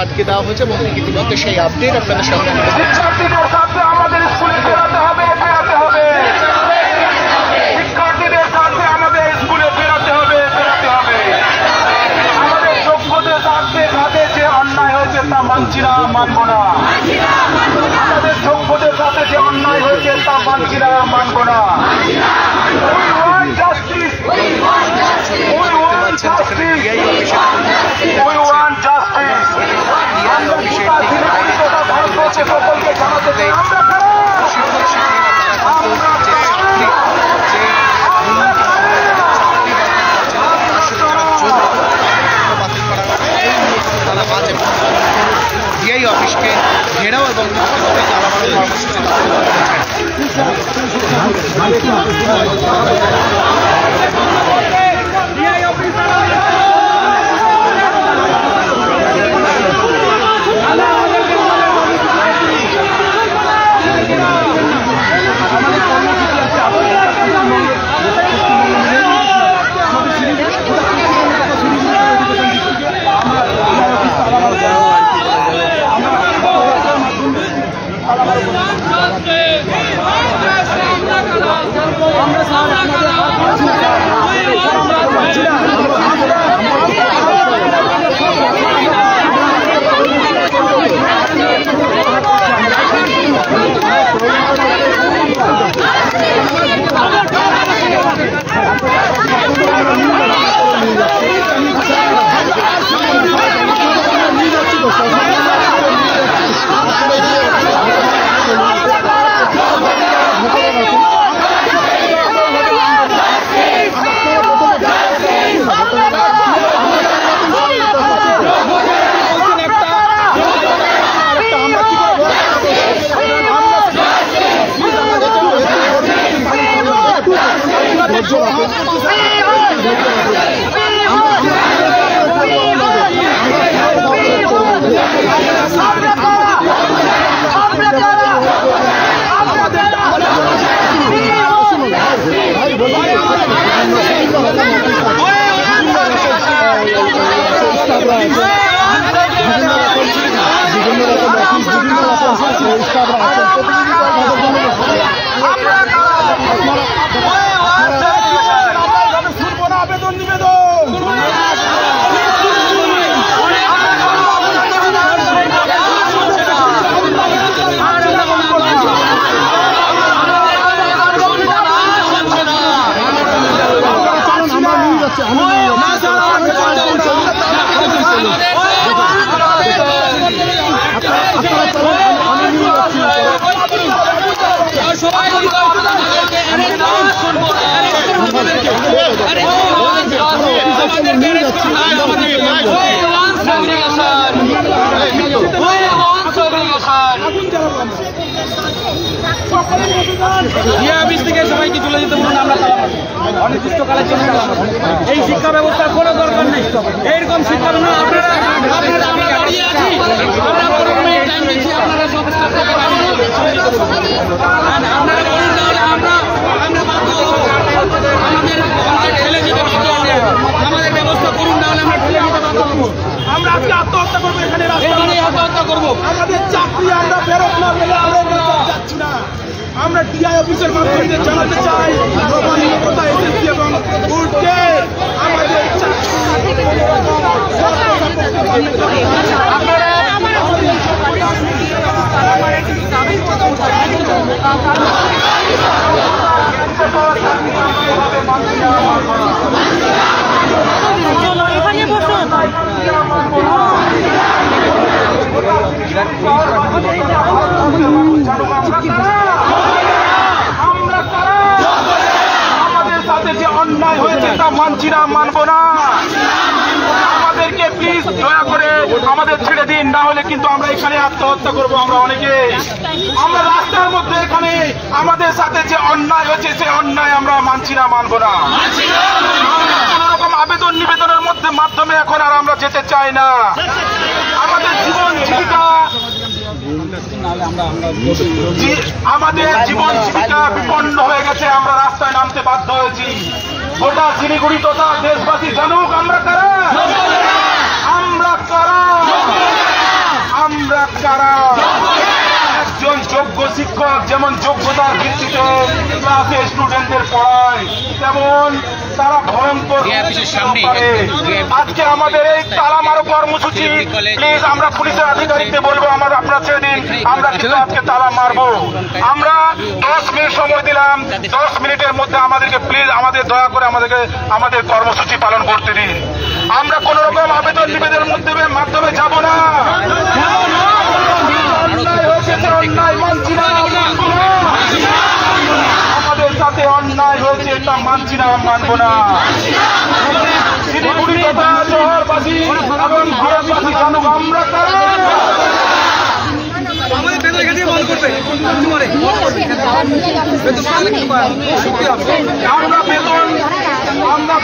আটকে দেওয়া হয়েছে এবং ইতিমধ্যে সেই আপডেট আপনাদের সামনে আমাদের স্কুলে ফেরাতে হবে, ফেরাতে হবে। শিক্ষার্থীদের সাথে আমাদের স্কুলে ফেরাতে হবে, ফেরাতে হবে। আমাদের যোগ্যদের সাথে সাথে যে অন্যায় হয়েছে তা মানছি না, মানব না। আমাদের যোগ্যদের সাথে যে অন্যায় হয়েছে তা মানছি না, মানব না। সকলকে জানাতে চাই আমরা ডিআই অফিসকে ঘেরাও এবং তালাবাড়ি কর্মসূচি সবাইকে চলে যেতে বলুন, আমরা অনির্দিষ্টকালের জন্য এই শিক্ষা ব্যবস্থার কোনো দরকার নেই। এইরকম শিক্ষা না আমাদের ব্যবস্থা করুন, নাহলে আমরা ঠেলে যেতে বাধ্য হবো। আমরা আজকে আত্মহত্যা করবো, এখানে আত্মহত্যা করবো। আমাদের চাকরি আমরা ফেরত না পেলে আমরা যাচ্ছি না। আমরা ডিআই অফিসের মাধ্যমে জানাতে চাই নবান্নতা এসএসসি এবং বোর্ডকে আমাদের এখানে বসুন। আমাদের সাথে যে অন্যায় হয়েছে তা মানছি না, মানবো না। আমাদেরকে প্লিজ দয়া করে আমাদের ছেড়ে দিন, না হলে কিন্তু আমরা এখানে আত্মহত্যা করবো। আমরা অনেকে আমরা রাস্তার মধ্যে এখানে আমাদের সাথে যে অন্যায় হয়েছে সে অন্যায় আমরা মানছি না, মানবো না। কোন রকম আবেদন নিবেদনের মধ্যে মাধ্যমে এখন আর আমরা যেতে চাই না। আমাদের জীবন জীবিকা বিপন্ন হয়ে গেছে, আমরা রাস্তায় নামতে বাধ্য হয়েছি। গোটা শিলিগুড়ি তথা দেশবাসী জানুক আমরা কারা, আমরা কারা। কারা? একজন যোগ্য শিক্ষক যেমন যোগ্যতার ভিত্তিতে ক্লাসে স্টুডেন্টদের পড়ায়, তেমন তারা ভয়ঙ্কর পারে। আজকে আমাদের এই তালা মারো কর্মসূচি, প্লিজ আমরা পুলিশের আধিকারিকদের বলবো আপনারা ছেড়ে দিন, আমরা কিন্তু আজকে তালা মারবো। আমরা 10 মিনিট সময় দিলাম, 10 মিনিটের মধ্যে আমাদেরকে প্লিজ আমাদের দয়া করে আমাদের কর্মসূচি পালন করতে দিন। আমরা কোন রকম আবেদন নিবেদনের মাধ্যমে যাব না। আমাদের সাথে অন্যায় হয়েছে, এটা মানছি না, মানবো না। শিলিগুড়ি তথা শহরবাসী এবং ভারতবাসী জানুক আমরা আমরা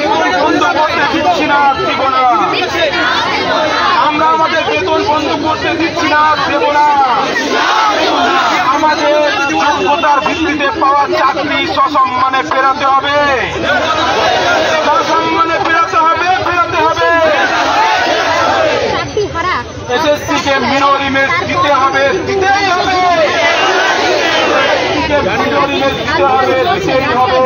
বেতন বন্ধ করতে দিচ্ছি না, দিব না। আমরা আমাদের বেতন বন্ধ করতে দিচ্ছি না, দেব না। আমাদের যোগ্যতার ভিত্তিতে পাওয়া চাকরি সসম্মানে ফেরাতে হবে, সসম্মানে ফেরাতে হবে, ফেরাতে হবে। এসএসসি কে মিনর ইমেজ দিতে হবে, দিতেই হবে। মিনর ইমেজ দিতে হবে, দিতেই হবে।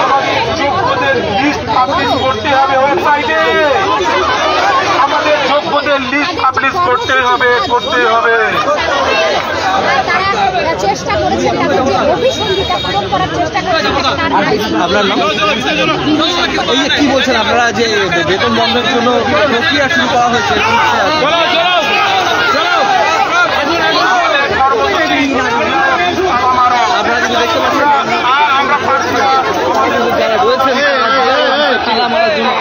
আমাদের যোগ্যদের লিস্ট পাবলিশ করতে হবে ওয়েবসাইটে, আমাদের যোগ্যদের লিস্ট পাবলিশ করতে হবে, করতে হবে। চেষ্টা করেছেন অভিসন্ধিতা পূরণ করার চেষ্টা করেছেন। আপনার নাম? এই যে কি বলছেন আপনারা যে বেতন বন্ধের জন্য প্রক্রিয়া শুরু করা হয়েছে, আপনারা যদি দেখতে পাচ্ছেন যারা রয়েছেন তালা মারার জন্য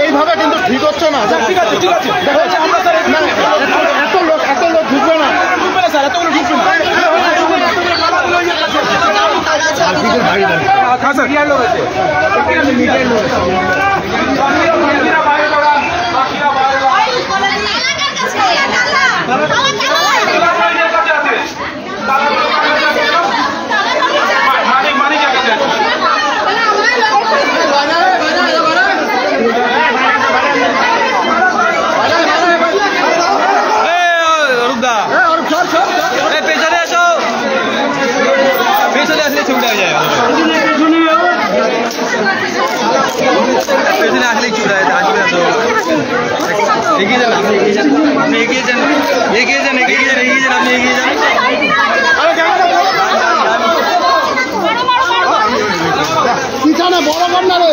এইভাবে কিন্তু ঠিক হচ্ছে না। ঠিক আছে, ঠিক আছে, এত লোক ঢুকবে না, স্যার, এতগুলো ঢুকবে না। পেছনে আসলেই চলে আসবে না তো। এগিয়ে যান, আপনি এগিয়ে যান, আপনি এগিয়ে যান, এগিয়ে যান, এগিয়ে যান, এগিয়ে যান, আপনি এগিয়ে যান। পিছনে বড় কর না রে।